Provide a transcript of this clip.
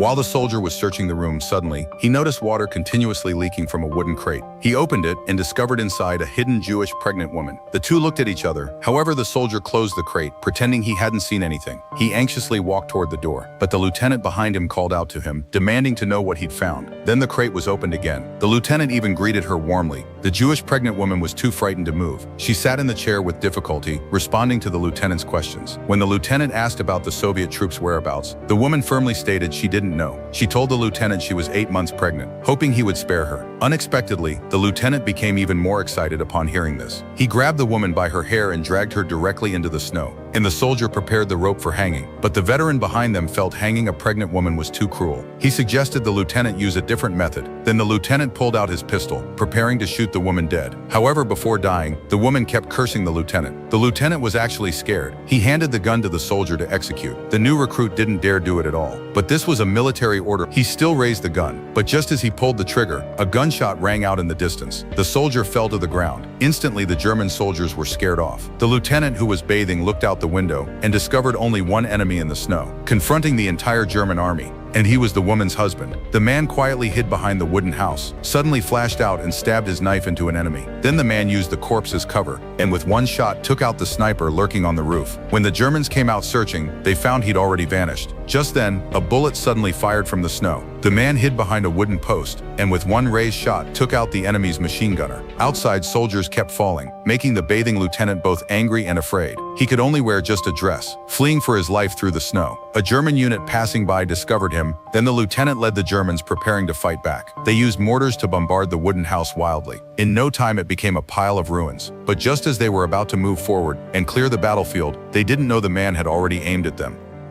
While the soldier was searching the room, suddenly, he noticed water continuously leaking from a wooden crate. He opened it and discovered inside a hidden Jewish pregnant woman. The two looked at each other. However, the soldier closed the crate, pretending he hadn't seen anything. He anxiously walked toward the door, but the lieutenant behind him called out to him, demanding to know what he'd found. Then the crate was opened again. The lieutenant even greeted her warmly. The Jewish pregnant woman was too frightened to move. She sat in the chair with difficulty, responding to the lieutenant's questions. When the lieutenant asked about the Soviet troops' whereabouts, the woman firmly stated she didn't know. She told the lieutenant she was 8 months pregnant, hoping he would spare her. Unexpectedly, the lieutenant became even more excited upon hearing this. He grabbed the woman by her hair and dragged her directly into the snow, and the soldier prepared the rope for hanging. But the veteran behind them felt hanging a pregnant woman was too cruel. He suggested the lieutenant use a different method. Then the lieutenant pulled out his pistol, preparing to shoot the woman dead. However, before dying, the woman kept cursing the lieutenant. The lieutenant was actually scared. He handed the gun to the soldier to execute. The new recruit didn't dare do it at all. But this was a military order. He still raised the gun, but just as he pulled the trigger, a gunshot rang out in the distance. The soldier fell to the ground. Instantly, the German soldiers were scared off. The lieutenant, who was bathing, looked out the window and discovered only one enemy in the snow, confronting the entire German army. And he was the woman's husband. The man quietly hid behind the wooden house, suddenly flashed out and stabbed his knife into an enemy. Then the man used the corpse as cover, and with one shot took out the sniper lurking on the roof. When the Germans came out searching, they found he'd already vanished. Just then, a bullet suddenly fired from the snow. The man hid behind a wooden post, and with one raised shot took out the enemy's machine gunner. Outside, soldiers kept falling, making the bathing lieutenant both angry and afraid. He could only wear just a dress, fleeing for his life through the snow. A German unit passing by discovered him. Then the lieutenant led the Germans preparing to fight back. They used mortars to bombard the wooden house wildly. In no time, it became a pile of ruins. But just as they were about to move forward and clear the battlefield, they didn't know the man had already aimed at them.